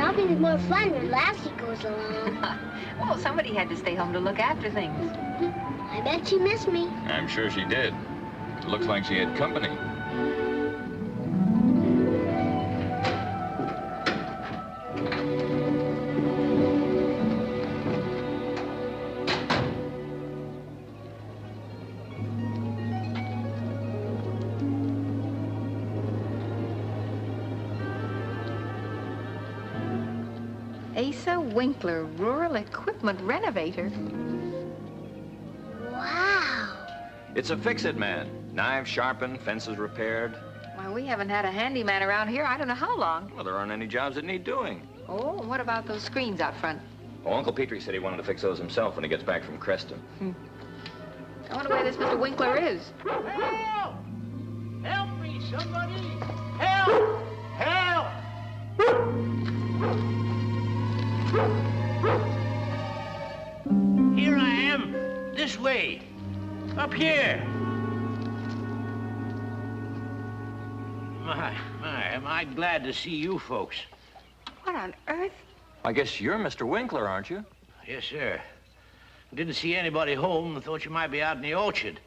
Helping's more fun when Lassie goes along. Well, somebody had to stay home to look after things. I bet she missed me. I'm sure she did. It looks like she had company. Asa Winkler, rural equipment renovator. Wow. It's a fix-it man. Knives sharpened, fences repaired. Well, we haven't had a handyman around here I don't know how long. Well, there aren't any jobs that need doing. Oh, what about those screens out front? Oh, Uncle Petrie said he wanted to fix those himself when he gets back from Creston. I wonder where this Mr. Winkler is. Help! Help me, somebody! Help! Help! Here I am. This way. Up here. My, am I glad to see you folks. What on earth? I guess you're Mr. Winkler, aren't you? Yes, sir. Didn't see anybody home and thought you might be out in the orchard.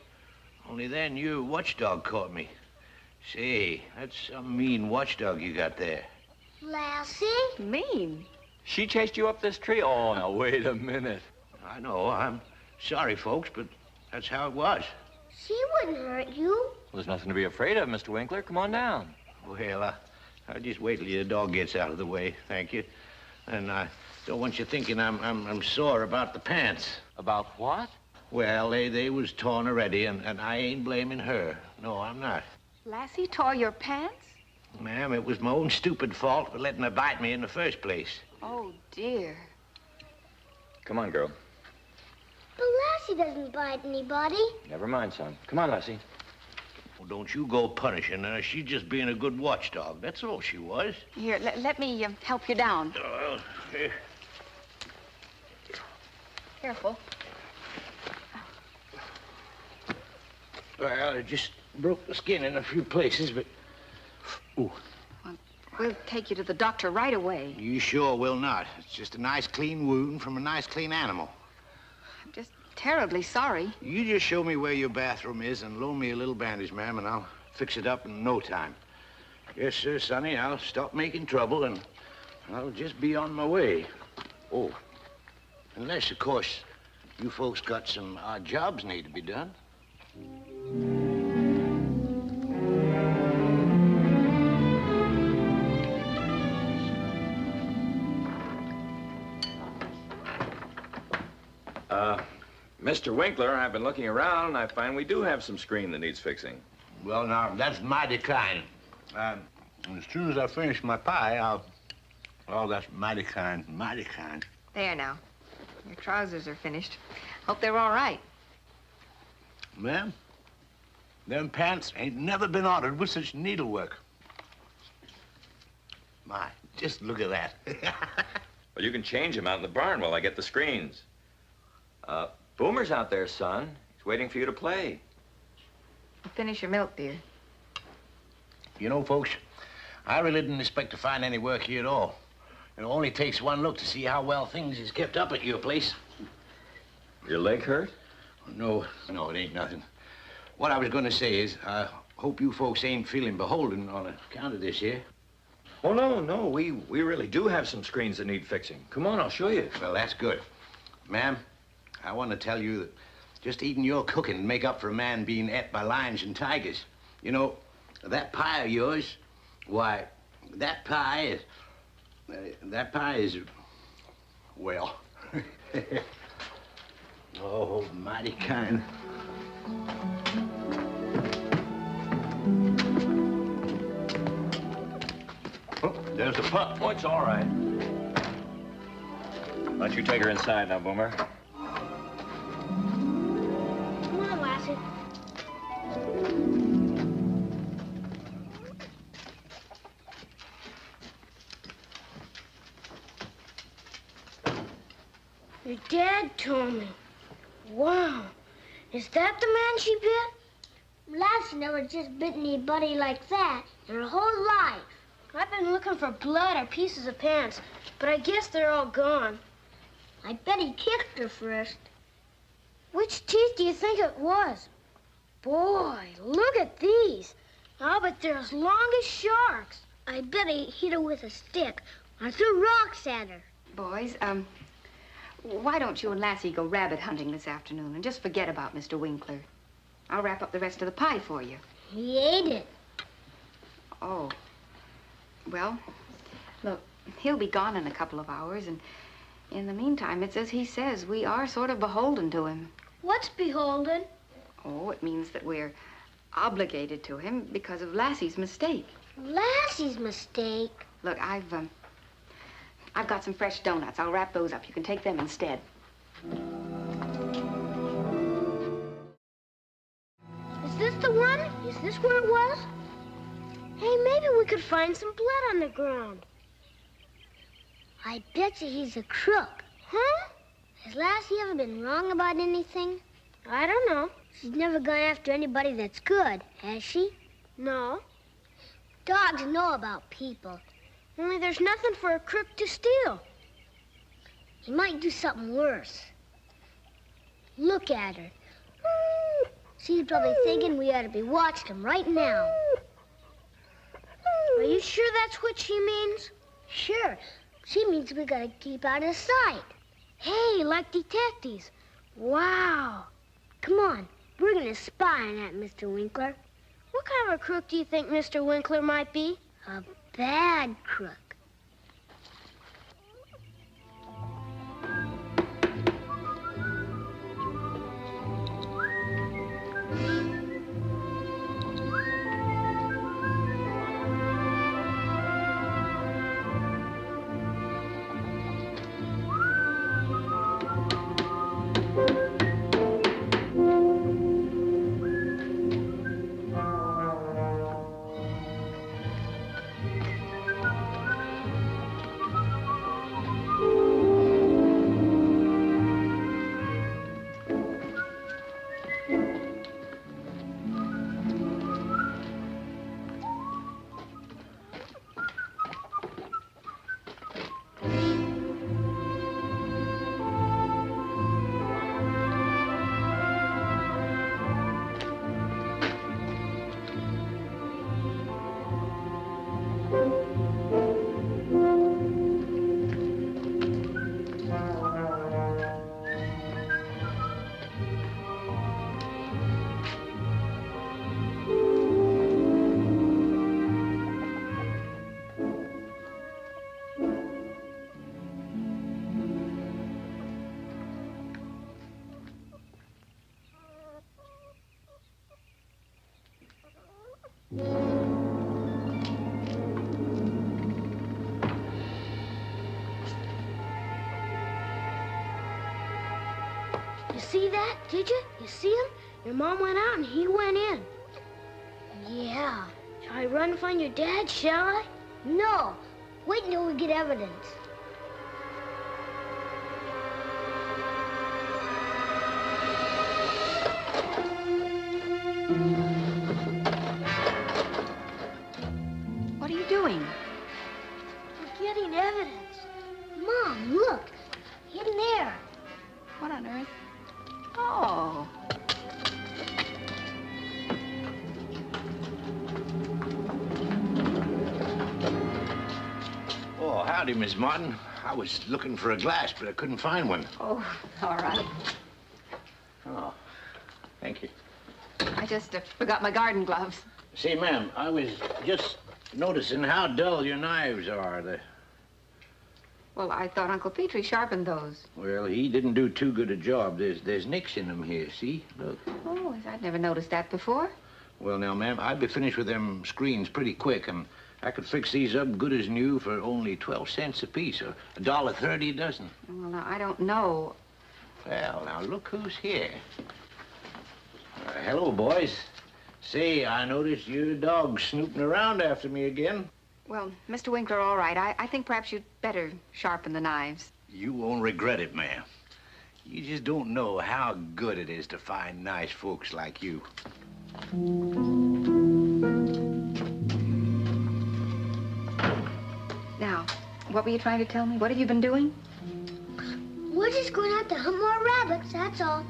Only then your watchdog caught me. Say, that's some mean watchdog you got there. Lassie? Mean. She chased you up this tree? Oh, now, wait a minute. I know, I'm sorry, folks, but that's how it was. She wouldn't hurt you. Well, there's nothing to be afraid of, Mr. Winkler. Come on down. Well, I'll just wait till your dog gets out of the way, thank you. And I don't want you thinking I'm sore about the pants. About what? Well, they was torn already, and I ain't blaming her. No, I'm not. Lassie tore your pants? Ma'am, it was my own stupid fault for letting her bite me in the first place. Oh, dear. Come on, girl. But Lassie doesn't bite anybody. Never mind, son. Come on, Lassie. Well, don't you go punishing her. She's just being a good watchdog. That's all she was. Here, let me help you down. Here. Careful. Well, I just broke the skin in a few places, but... Ooh. Well, we'll take you to the doctor right away. You sure will not. It's just a nice, clean wound from a nice, clean animal. I'm just terribly sorry. You just show me where your bathroom is and loan me a little bandage, ma'am, and I'll fix it up in no time. Yes, sir, Sonny, I'll stop making trouble and I'll just be on my way. Oh, unless, of course, you folks got some odd jobs need to be done. Mr. Winkler, I've been looking around, and I find we do have some screen that needs fixing. Well, now, that's mighty kind. As soon as I finish my pie, Oh, that's mighty kind, mighty kind. There now. Your trousers are finished. Hope they're all right. Ma'am, them pants ain't never been ordered with such needlework. My, just look at that. Well, you can change them out in the barn while I get the screens. Boomer's out there, son. He's waiting for you to play. Finish your milk, dear. You know, folks, I really didn't expect to find any work here at all. It only takes one look to see how well things is kept up at your place. Your leg hurt? No, it ain't nothing. What I was going to say is, I hope you folks ain't feeling beholden on account of this here. Oh, no. We really do have some screens that need fixing. Come on, I'll show you. Well, that's good. Ma'am, I want to tell you that just eating your cooking make up for a man being ate by lions and tigers. You know, that pie of yours, why, that pie is, well, oh, mighty kind. Oh, there's the pup. Oh, it's all right. Why don't you take her inside now, Boomer? Come on, Lassie. Your dad told me. Wow. Is that the man she bit? Lassie never just bit anybody like that in her whole life. I've been looking looking for blood or pieces of pants, but I guess they're all gone. I bet he kicked her first. Which teeth do you think it was? Boy, look at these. I'll bet they're as long as sharks. I bet he hit her with a stick or threw rocks at her. Boys, why don't you and Lassie go rabbit hunting this afternoon and just forget about Mr. Winkler? I'll wrap up the rest of the pie for you. He ate it. Oh. Well, look, he'll be gone in a couple of hours, and in the meantime, it's as he says. We are sort of beholden to him. What's beholden? Oh, it means that we're obligated to him because of Lassie's mistake. Lassie's mistake? Look, I've got some fresh donuts. I'll wrap those up. You can take them instead. Is this the one? Is this where it was? Hey, maybe we could find some blood on the ground. I bet you he's a crook. Huh? Has Lassie ever been wrong about anything? I don't know. She's never gone after anybody that's good, has she? No. Dogs know about people. Only there's nothing for a crook to steal. He might do something worse. Look at her. She's probably thinking we ought to be watching him right now. Are you sure that's what she means? Sure. She means we gotta keep out of sight. Hey, like detectives. Wow. Come on, we're gonna spy on that Mr. Winkler. What kind of a crook do you think Mr. Winkler might be? A bad crook. You see that? Did you? You see him? Your mom went out and he went in. Yeah. Shall I run and find your dad, shall I? No. Wait until we get evidence. What are you doing? We're getting evidence. Mom, look. In there. What on earth? Oh. Oh, howdy, Miss Martin. I was looking for a glass, but I couldn't find one. Oh, all right. Oh, thank you. I just forgot my garden gloves. Say, ma'am, I was just noticing how dull your knives are. Well, I thought Uncle Petrie sharpened those. Well, he didn't do too good a job. There's nicks in them here, see? Look. Oh, I'd never noticed that before. Well, now, ma'am, I'd be finished with them screens pretty quick, and I could fix these up good as new for only 12 cents apiece, or $1.30 a dozen. Well, now, I don't know. Well, now, look who's here. Hello, boys. Say, I noticed your dog snooping around after me again. Well, Mr. Winkler, all right. I think perhaps you'd better sharpen the knives. You won't regret it, ma'am. You just don't know how good it is to find nice folks like you. Now, what were you trying to tell me? What have you been doing? We're just going out to hunt more rabbits, that's all.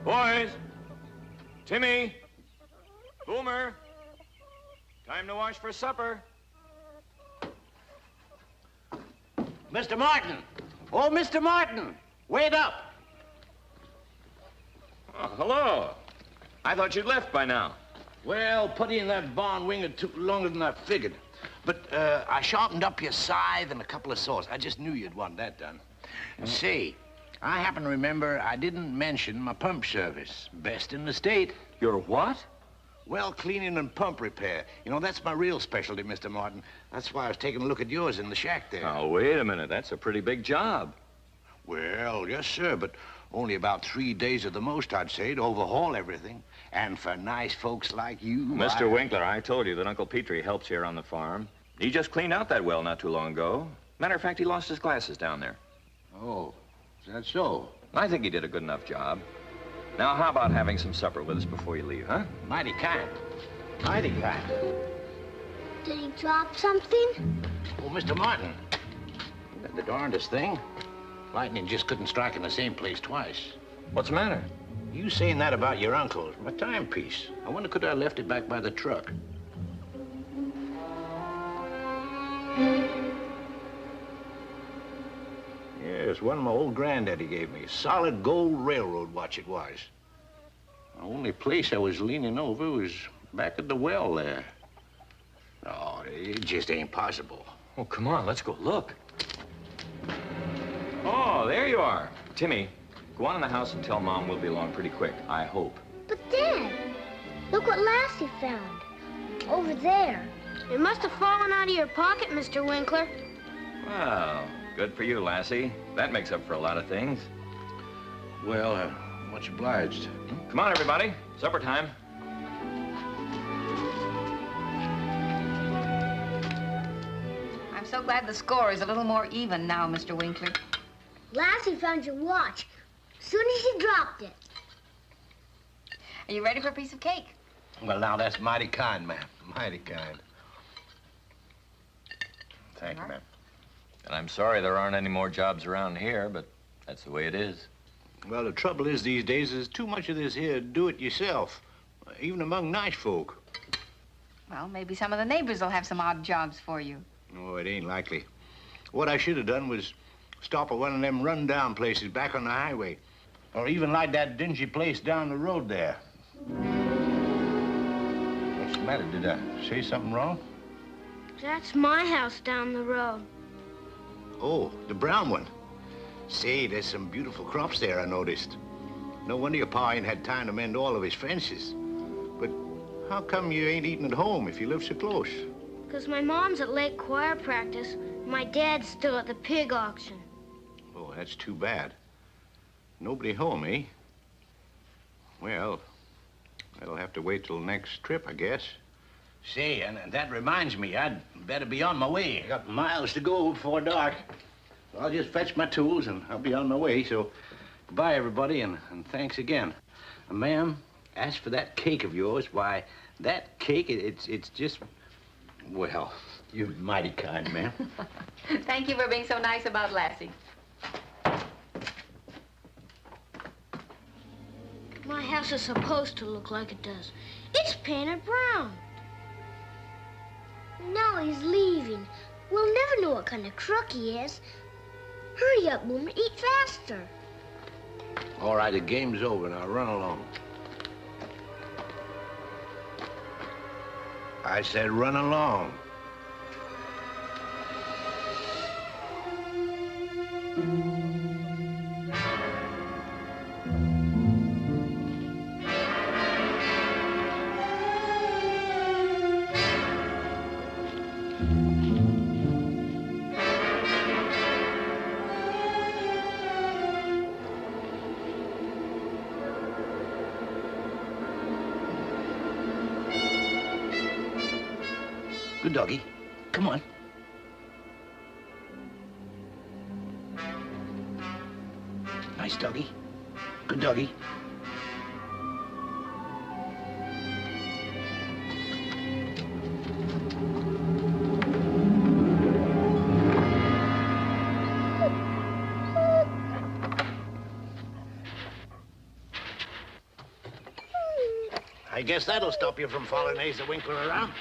Boys! Timmy! Boomer! Time to wash for supper. Mr. Martin! Oh, Mr. Martin! Wait up! Oh, hello. I thought you'd left by now. Well, putting in that barn wing it took longer than I figured. But I sharpened up your scythe and a couple of saws. I just knew you'd want that done. Say, I happen to remember I didn't mention my pump service. Best in the state. Your what? Well, cleaning and pump repair. You know, that's my real specialty, Mr. Martin. That's why I was taking a look at yours in the shack there. Oh, wait a minute. That's a pretty big job. Well, yes, sir, but only about 3 days at the most, I'd say, to overhaul everything. And for nice folks like you, Mr. Winkler, I told you that Uncle Petrie helps here on the farm. He just cleaned out that well not too long ago. Matter of fact, he lost his glasses down there. Oh, is that so? I think he did a good enough job. Now, how about having some supper with us before you leave, huh? Mighty kind. Mighty kind. Did he drop something? Oh, Mr. Martin. The darndest thing. Lightning just couldn't strike in the same place twice. What's the matter? You saying that about your uncle, my timepiece. I wonder could I have left it back by the truck. Yes, one my old granddaddy gave me. Solid gold railroad watch it was. The only place I was leaning over was back at the well there. Oh, it just ain't possible. Oh, come on, let's go look. Oh, there you are. Timmy, go on in the house and tell Mom we'll be along pretty quick, I hope. But Dad, look what Lassie found. Over there. It must have fallen out of your pocket, Mr. Winkler. Well, good for you, Lassie. That makes up for a lot of things. Well, much obliged. Come on, everybody. Supper time. I'm so glad the score is a little more even now, Mr. Winkler. Lassie found your watch as soon as you dropped it. Are you ready for a piece of cake? Well, now, that's mighty kind, ma'am. Mighty kind. Thank you, ma'am. And I'm sorry there aren't any more jobs around here, but that's the way it is. Well, the trouble is these days there's too much of this here do-it-yourself, even among nice folk. Well, maybe some of the neighbors will have some odd jobs for you. Oh, it ain't likely. What I should have done was stop at one of them run-down places back on the highway, or even like that dingy place down the road there. What's the matter? Did I say something wrong? That's my house down the road. Oh, the brown one. Say, there's some beautiful crops there, I noticed. No wonder your pa ain't had time to mend all of his fences. But how come you ain't eating at home if you live so close? Because my mom's at lake choir practice. My dad's still at the pig auction. Oh, that's too bad. Nobody home, eh? Well, that'll have to wait till next trip, I guess. Say, and that reminds me, I'd better be on my way. I got miles to go before dark. I'll just fetch my tools and I'll be on my way, so goodbye, everybody, and thanks again. Ma'am, as for that cake of yours, why, that cake, it's just, well, you're mighty kind, ma'am. Thank you for being so nice about Lassie. My house is supposed to look like it does. It's painted brown. No, he's leaving. We'll never know what kind of crook he is. Hurry up, Boomer. Eat faster. All right, the game's over. Now run along. I said run along. Good doggy. Come on. Nice doggy. Good doggy. I guess that'll stop you from following Asa Winkler around.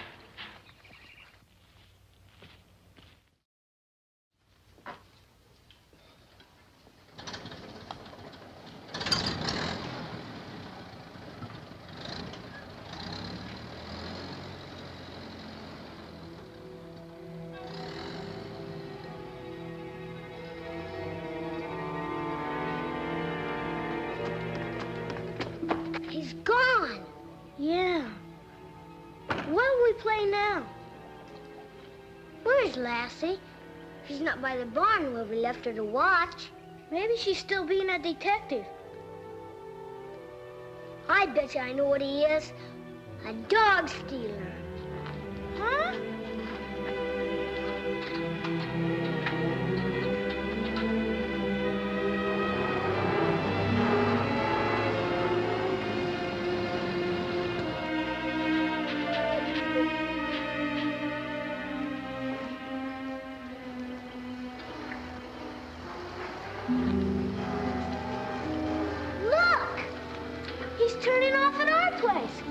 He's gone. Yeah. What'll we play now? Where's Lassie? She's not by the barn where we left her to watch. Maybe she's still being a detective. I bet you I know what he is. A dog stealer. Huh? Look! He's turning off at our place.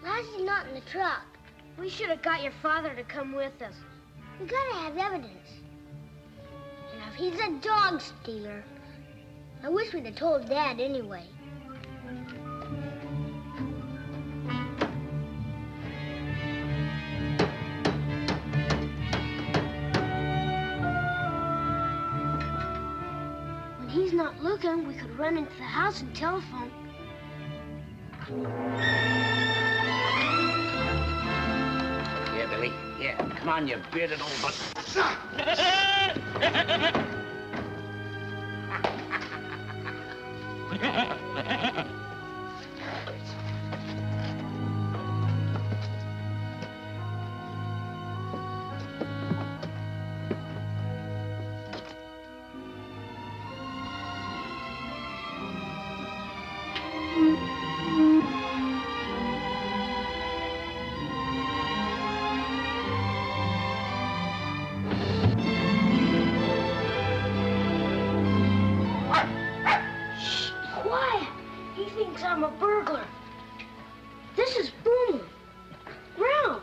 Lassie's not in the truck. We should have got your father to come with us. We gotta have evidence. And if he's a dog stealer, I wish we'd have told Dad anyway. When he's not looking, we could run into the house and telephone. Yeah, Billy. Yeah. Come on, you bearded old butt. Quiet! He thinks I'm a burglar. This is Boomer. Ralph.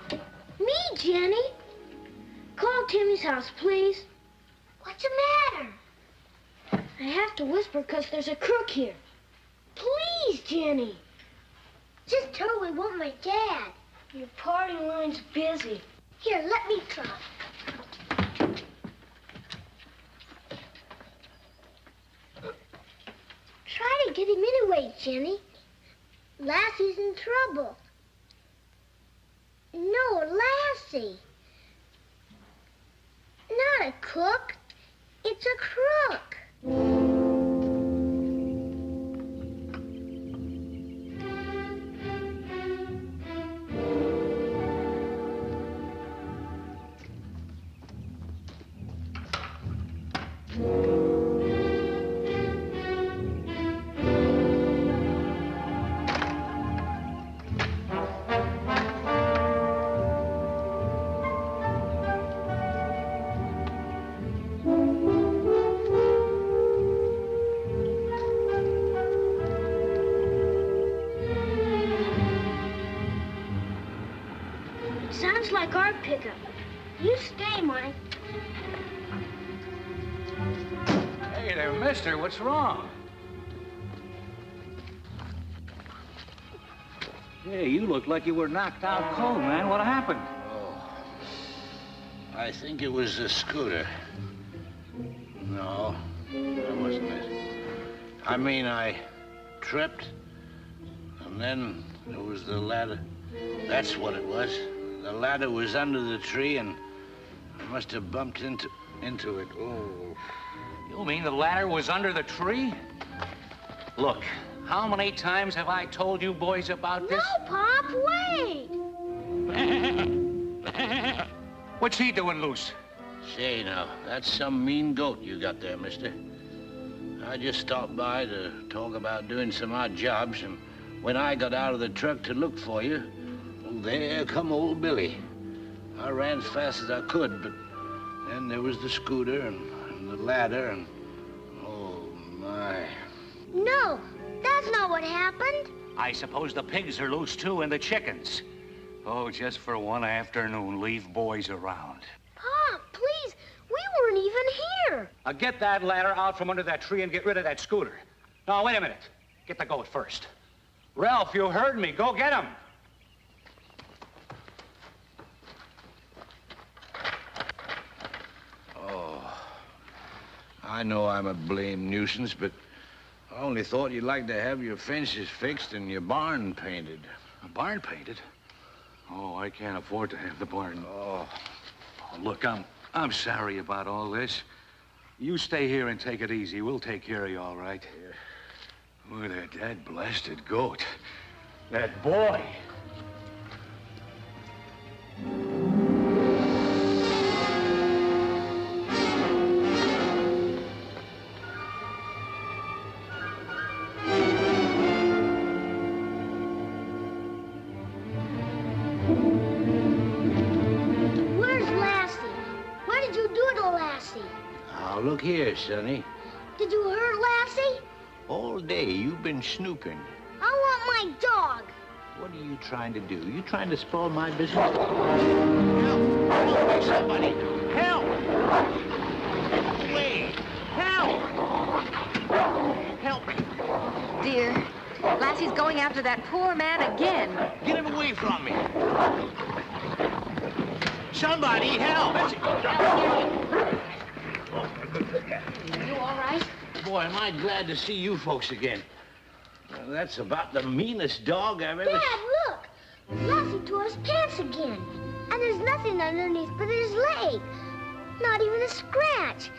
Me, Jenny. Call Timmy's house, please. What's the matter? I have to whisper because there's a crook here. Please, Jenny. Just tell we want my dad. Your party line's busy. Here, let me try. Try to get him anyway, Jenny. Lassie's in trouble. No, Lassie. Not a cook. It's a crook. Sounds like our pickup. You stay, Mike. Hey there, mister, what's wrong? Hey, you look like you were knocked out cold, man. What happened? Oh, I think it was the scooter. No, that wasn't it. I mean, I tripped, and then there was the ladder. That's what it was. The ladder was under the tree, and I must have bumped into it. Oh. You mean the ladder was under the tree? Look, how many times have I told you boys about this? No, Pop, wait! What's he doing loose? Say, now, that's some mean goat you got there, mister. I just stopped by to talk about doing some odd jobs, and when I got out of the truck to look for you, well, there come old Billy. I ran as fast as I could, but then there was the scooter and the ladder, and oh, my. No, that's not what happened. I suppose the pigs are loose, too, and the chickens. Oh, just for one afternoon, leave boys around. Pop, please, we weren't even here. Get that ladder out from under that tree and get rid of that scooter. No, wait a minute. Get the goat first. Ralph, you heard me. Go get him. Oh, I know I'm a blame nuisance, but I only thought you'd like to have your fences fixed and your barn painted. A barn painted? Oh, I can't afford to have the barn. Oh. Look, I'm sorry about all this. You stay here and take it easy. We'll take care of you, all right? Yeah. Look at that blasted goat. That boy. Look here, Sonny. Did you hurt Lassie? All day you've been snooping. I want my dog. What are you trying to do? You trying to spoil my business? Help! Help! Somebody! Help! Wait! Help! Help me! Dear, Lassie's going after that poor man again. Get him away from me! Somebody help! You all right? Boy, am I glad to see you folks again. Well, that's about the meanest dog I've ever... Dad, look! Lassie tore his pants again. And there's nothing underneath but his leg. Not even a scratch.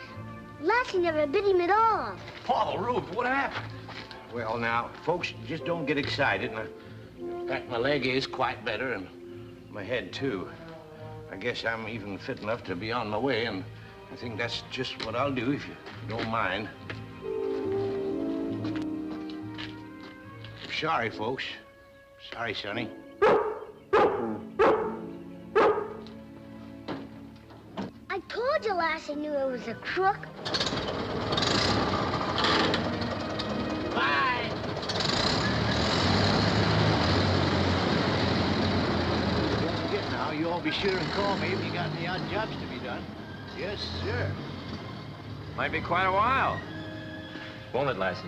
Lassie never bit him at all. Paul, Rube, what happened? Well, now, folks, just don't get excited. In fact, my leg is quite better, and my head, too. I guess I'm even fit enough to be on my way, and I think that's just what I'll do, if you don't mind. Sorry, folks. Sorry, Sonny. I told you Lassie knew it was a crook. Bye. Don't forget now, you all be sure and call me if you got any odd jobs to be done. Yes, sir. Might be quite a while. Won't it, Lassie?